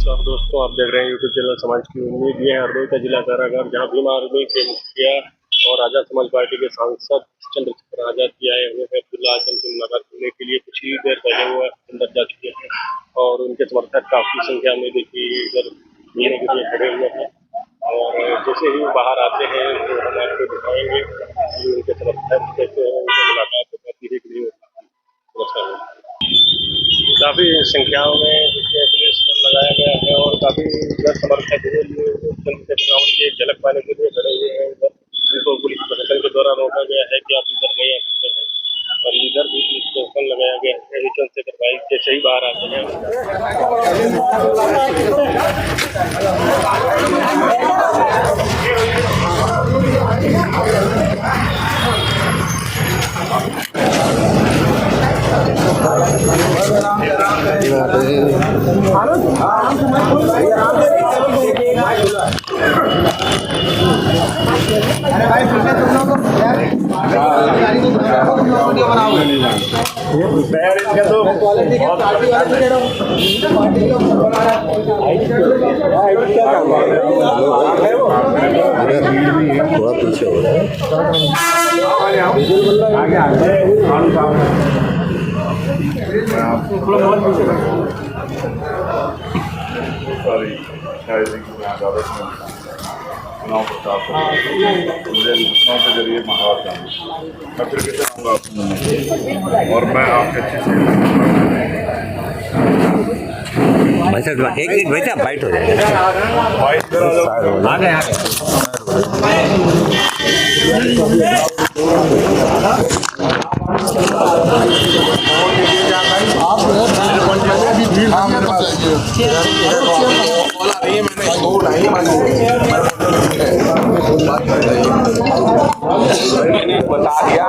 नमस्कार दोस्तों, आप देख रहे हैं यूट्यूब चैनल समाज की उम्मीद। ये है हरदोई का जिला कारागार, जहां भीम आर्मी के मुखिया और आजाद समाज पार्टी के सांसद चंद्रशेखर आजाद की आए हुए हैं अब्दुल्ला आजम से मुलाकात करने के लिए। कुछ ही देर पहले वो अंदर जा चुके हैं और उनके समर्थक काफी संख्या में देखिए इधर मिलने के लिए खड़े हुए हैं। और जैसे ही वो बाहर आते हैं तो हम आपको दिखाएंगे कि उनके समर्थक कैसे हैं, उनसे मुलाकात होती है कि नहीं होती। काफी संख्याओं में देखिए पुलिस बल लगाया गया है और काफी इधर समर्थक चुनाव की एक झलक पाने के लिए खड़े हुए हैं। इधर उनको पुलिस प्रशासन के द्वारा रोका गया है कि आप इधर नहीं आ सकते हैं और इधर भी पुलिस प्रशासन लगाया गया है। चंद्रशेखर भाई जैसे ही बाहर आते हैं थोड़ा पीछे हो रहा चुनाव प्रचार मुझे लखनऊ के जरिए महाराज मैं फिर कैसे आऊँगा और मैं आपके अच्छे से एक मिनट बैठा बाइट हो जाएगा। आ गए बता दिया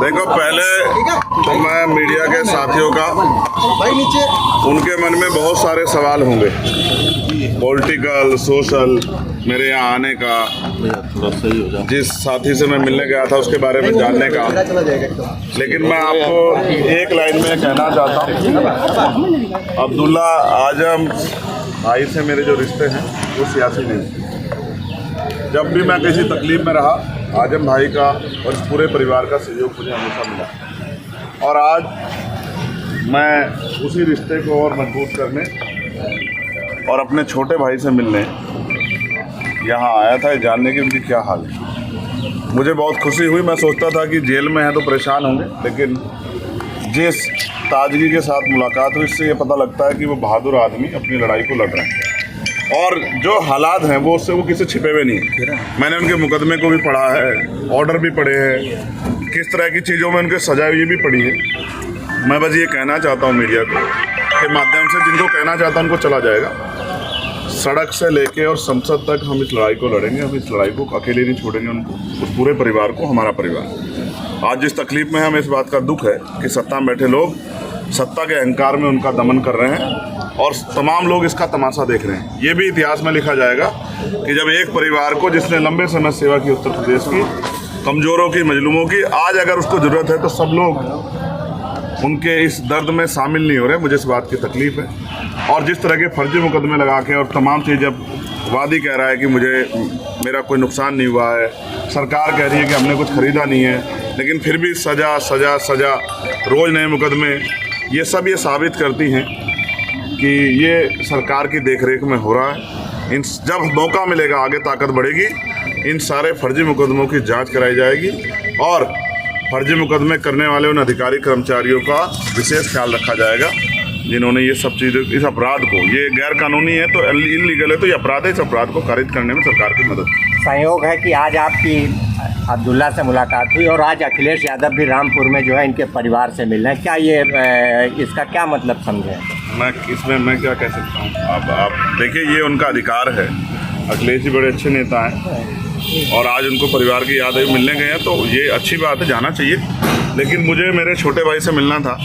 देखो, पहले तो मैं मीडिया के साथियों का उनके मन में बहुत सारे सवाल होंगे, पॉलिटिकल, सोशल, मेरे यहाँ आने का, जिस साथी से मैं मिलने गया था उसके बारे में जानने का। लेकिन मैं आपको एक लाइन में कहना चाहता हूँ, अब्दुल्ला आजम भाई से मेरे जो रिश्ते हैं वो सियासी नहीं। जब भी मैं किसी तकलीफ में रहा, आजम भाई का और इस पूरे परिवार का सहयोग मुझे हमेशा मिला और आज मैं उसी रिश्ते को और मजबूत करने और अपने छोटे भाई से मिलने यहाँ आया था, जानने की उनकी क्या हाल है। मुझे बहुत खुशी हुई। मैं सोचता था कि जेल में हैं तो परेशान होंगे, लेकिन जिस ताजगी के साथ मुलाकात हुई इससे ये पता लगता है कि वो बहादुर आदमी अपनी लड़ाई को लड़ रहे हैं और जो हालात हैं वो उससे वो किसी छिपे हुए नहीं है। मैंने उनके मुकदमे को भी पढ़ा है, ऑर्डर भी पढ़े हैं, किस तरह की चीज़ों में उनके सजा हुई भी पड़ी है। मैं बस ये कहना चाहता हूँ मीडिया के माध्यम से, जिनको कहना चाहता हूँ उनको चला जाएगा। सड़क से लेके और संसद तक हम इस लड़ाई को लड़ेंगे। हम इस लड़ाई को अकेले नहीं छोड़ेंगे, उनको, उस पूरे परिवार को, हमारा परिवार। आज जिस तकलीफ में हमें इस बात का दुख है कि सत्ता में बैठे लोग सत्ता के अहंकार में उनका दमन कर रहे हैं और तमाम लोग इसका तमाशा देख रहे हैं। ये भी इतिहास में लिखा जाएगा कि जब एक परिवार को, जिसने लंबे समय सेवा की उत्तर प्रदेश की, कमज़ोरों की, मजलूमों की, आज अगर उसको ज़रूरत है तो सब लोग उनके इस दर्द में शामिल नहीं हो रहे। मुझे इस बात की तकलीफ़ है। और जिस तरह के फर्जी मुकदमे लगा के और तमाम चीज़, जब वादी कह रहा है कि मेरा कोई नुकसान नहीं हुआ है, सरकार कह रही है कि हमने कुछ ख़रीदा नहीं है, लेकिन फिर भी सज़ा सज़ा सज़ा, रोज़ नए मुकदमे, ये सब ये साबित करती हैं कि ये सरकार की देखरेख में हो रहा है। जब मौका मिलेगा, आगे ताकत बढ़ेगी, इन सारे फर्जी मुकदमों की जांच कराई जाएगी और फर्जी मुकदमे करने वाले उन अधिकारी कर्मचारियों का विशेष ख्याल रखा जाएगा जिन्होंने ये सब चीज़ें, इस अपराध को, ये गैर कानूनी है तो इलीगल है तो ये अपराध है, इस अपराध को खारिज करने में सरकार की मदद। संयोग है कि आज आपकी अब्दुल्ला से मुलाकात हुई और आज अखिलेश यादव भी रामपुर में जो है इनके परिवार से मिल रहे हैं, क्या ये इसका क्या मतलब समझे? मैं क्या कह सकता हूँ? आप देखिए, ये उनका अधिकार है। अखिलेश जी बड़े अच्छे नेता हैं और आज उनको परिवार की याद है, मिलने गए हैं तो ये अच्छी बात है, जाना चाहिए। लेकिन मुझे मेरे छोटे भाई से मिलना था।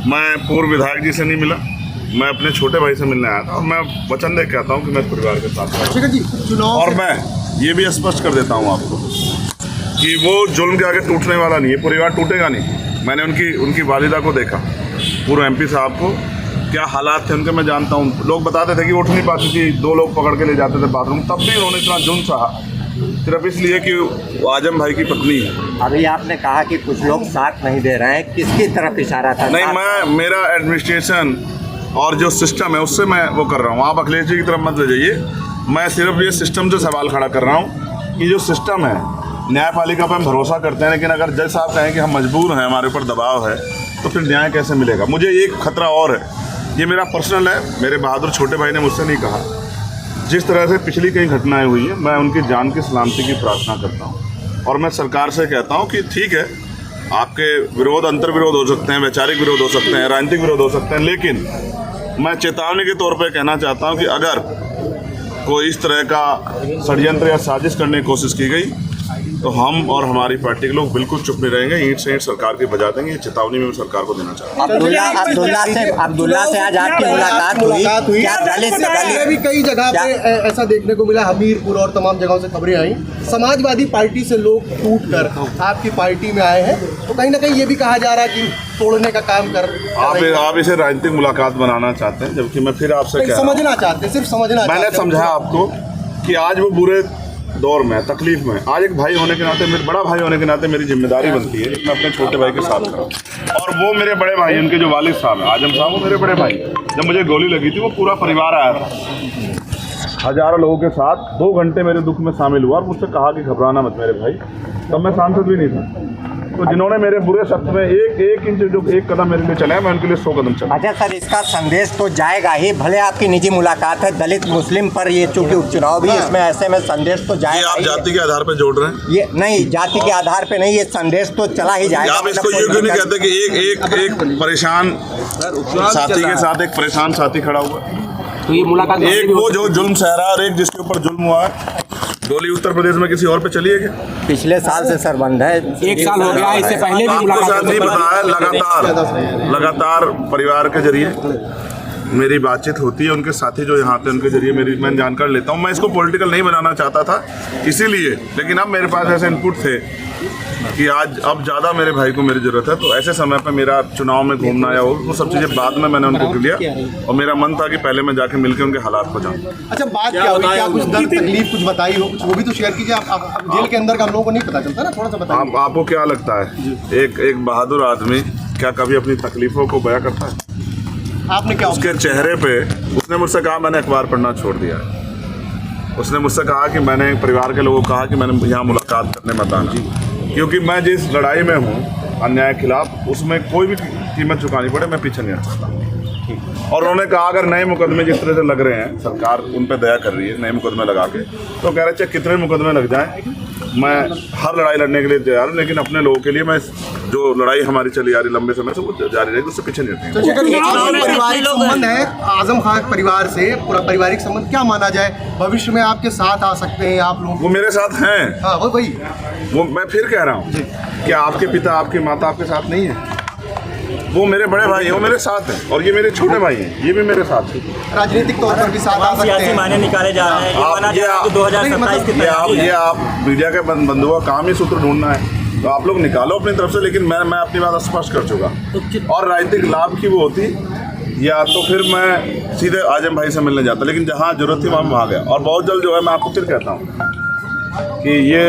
मैं पूर्व विधायक जी से नहीं मिला, मैं अपने छोटे भाई से मिलने आया था और मैं वचन दे के आता हूँ कि मैं परिवार के साथ हूँ। और मैं ये भी स्पष्ट कर देता हूँ आपको कि वो जुल्म के आगे टूटने वाला नहीं है, परिवार टूटेगा नहीं। मैंने उनकी वालिदा को देखा, पूर्व MP साहब को, क्या हालात थे उनके मैं जानता हूँ। लोग बताते थे कि उठ नहीं पाती थी, 2 लोग पकड़ के ले जाते थे बाथरूम, तब भी उन्होंने इतना जुल्म सहा, सिर्फ इसलिए कि वो आजम भाई की पत्नी है। अभी आपने कहा कि कुछ लोग साथ नहीं दे रहे हैं, किसकी तरफ इशारा था? नहीं, मेरा एडमिनिस्ट्रेशन और जो सिस्टम है उससे मैं वो कर रहा हूँ। आप अखिलेश जी की तरफ मत ले जाइए, मैं सिर्फ ये सिस्टम से सवाल खड़ा कर रहा हूँ कि जो सिस्टम है, न्यायपालिका पर हम भरोसा करते हैं, लेकिन अगर जज साहब कहें कि हम मजबूर हैं, हमारे ऊपर दबाव है, तो फिर न्याय कैसे मिलेगा? मुझे एक खतरा और है, ये मेरा पर्सनल है, मेरे बहादुर छोटे भाई ने मुझसे नहीं कहा। जिस तरह से पिछली कई घटनाएं हुई हैं, मैं उनकी जान की सलामती की प्रार्थना करता हूं और मैं सरकार से कहता हूं कि ठीक है, आपके विरोध, अंतर विरोध हो सकते हैं, वैचारिक विरोध हो सकते हैं, राजनीतिक विरोध हो सकते हैं, लेकिन मैं चेतावनी के तौर पे कहना चाहता हूं कि अगर कोई इस तरह का षड्यंत्र या साजिश करने की कोशिश की गई तो हम और हमारी पार्टी के लोग बिल्कुल चुप नहीं रहेंगे, ईंट से ईंट सरकार की बजा देंगे। ये चेतावनी में सरकार को देना चाहता हूँ। अब्दुल्ला से आज आपकी मुलाकात हुई। क्या दलित भी कई जगह पे ऐसा देखने को मिला, हमीरपुर और तमाम जगहों से खबरें आई, समाजवादी पार्टी से लोग टूट कर आपकी पार्टी में आए हैं, तो कहीं ना कहीं ये भी कहा जा रहा है कि तोड़ने का काम कर आप इसे राजनीतिक मुलाकात बनाना चाहते हैं, जबकि मैं फिर आपसे समझना चाहते हैं, सिर्फ समझना। मैंने समझाया आपको कि आज वो बुरे दौर में, तकलीफ में, आज एक भाई होने के नाते, मेरे बड़ा भाई होने के नाते मेरी जिम्मेदारी बनती है कि मैं अपने छोटे भाई के साथ खड़ा। और वो मेरे बड़े भाई, उनके जो वालिद साहब हैं, आजम साहब, वो मेरे बड़े भाई, जब मुझे गोली लगी थी वो पूरा परिवार आया था, हजारों लोगों के साथ 2 घंटे मेरे दुख में शामिल हुआ और मुझसे कहा कि घबराना मत मेरे भाई। तब मैं सांसद भी नहीं था, तो जिन्होंने मेरे बुरे शब्द में एक इंच जो एक कदम मेरे लिए चले, मैं उनके लिए 100 कदम चला। अच्छा सर, इसका संदेश तो जाएगा ही, भले आपकी निजी मुलाकात है दलित मुस्लिम पर, ये चूंकि उपचुनाव भी, इसमें ऐसे में संदेश तो जाएगा। आप जाति के आधार पर जोड़ रहे हैं? ये नहीं, जाति के आधार पे नहीं, ये संदेश तो चला ही जाएगा। आप इसको ये क्यों नहीं कहते कि एक परेशान साथी के साथ एक परेशान साथी खड़ा हुआ, तो ये मुलाकात, एक वो जो जुल्म सह रहा है और एक जिसके ऊपर जुल्म हुआ है। गोली उत्तर प्रदेश में किसी और पे चली है क्या? पिछले साल से सर बंद है, 1 साल हो गया, इससे पहले भी मुलाकात नहीं पता है। लगातार परिवार के जरिए मेरी बातचीत होती है, उनके साथी जो यहाँ थे उनके जरिए मैं जानकारी लेता हूँ। मैं इसको पॉलिटिकल नहीं बनाना चाहता था इसीलिए, लेकिन अब मेरे पास ऐसे इनपुट थे कि आज अब ज़्यादा मेरे भाई को मेरी ज़रूरत है, तो ऐसे समय पर मेरा चुनाव में घूमना या वो सब चीज़ें बाद में मैंने उनको लिया और मेरा मन था कि पहले मैं जाके मिलकर उनके हालात को जानूं। अच्छा, बात क्या हुई? क्या कुछ दर्द तकलीफ कुछ बताई हो, कुछ वो भी तो शेयर कीजिए। आप जेल के अंदर का हम लोगों को नहीं पता चलता ना, थोड़ा सा बताइए। आपको क्या लगता है एक बहादुर आदमी क्या कभी अपनी तकलीफों को बयां करता है? आपने क्या उसके चेहरे पे, उसने मुझसे कहा मैंने अखबार पढ़ना छोड़ दिया, उसने मुझसे कहा कि मैंने परिवार के लोगों को कहा कि मैंने यहाँ मुलाकात करने मत आना, क्योंकि मैं जिस लड़ाई में हूँ अन्याय के खिलाफ, उसमें कोई भी कीमत चुकानी पड़े मैं पीछे नहीं हट सकता। और उन्होंने कहा अगर नए मुकदमे जिस तरह से लग रहे हैं, सरकार उन पर दया कर रही है नए मुकदमे लगा के, तो कह रहे चाहे कितने मुकदमे लग जाएं, मैं हर लड़ाई लड़ने के लिए तैयार हूँ, लेकिन अपने लोगों के लिए मैं जो लड़ाई हमारी चली आ रही लंबे समय से वो जारी रहेगी, उससे पीछे नहीं हटेंगे। पारिवारिक संबंध है आजम खान परिवार से, पूरा पारिवारिक संबंध क्या माना जाए? भविष्य में आपके साथ आ सकते हैं आप लोग? वो मेरे साथ हैं। हाँ, वही वो मैं फिर कह रहा हूँ कि आपके पिता आपकी माता आपके साथ नहीं है, वो मेरे बड़े भाई हैं, वो मेरे साथ हैं, और ये मेरे छोटे भाई हैं, ये भी मेरे साथ हैं। राजनीतिक तौर पर भी साथ आ सकते हैं। मायने निकाले जा रहे हैं, ये माना जा रहा है कि 2027 की ये आप मीडिया के बंधुओं का काम ही सूत्र ढूंढना है, तो आप लोग निकालो अपनी तरफ से, लेकिन मैं अपनी बात स्पष्ट कर चुका। और राजनीतिक लाभ की वो होती या तो फिर मैं सीधे आजम भाई से मिलने जाता, लेकिन जहाँ जरूरत थी वहाँ गया। और बहुत जल्द जो है, मैं आपको फिर कहता हूँ कि ये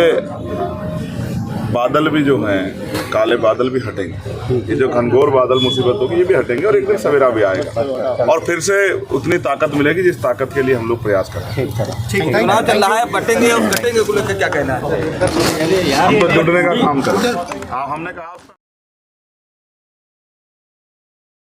बादल भी जो हैं, काले बादल भी हटेंगे। ये जो घनघोर बादल मुसीबत होगी ये भी हटेंगे और एक दिन सवेरा भी आएगा और फिर से उतनी ताकत मिलेगी जिस ताकत के लिए हम लोग प्रयास कर रहे हैं। चुनाव चल रहा है, बटेंगे और घटेंगे को लेकर क्या कहना है? हम तो जुटने का काम करें। हाँ, हमने कहा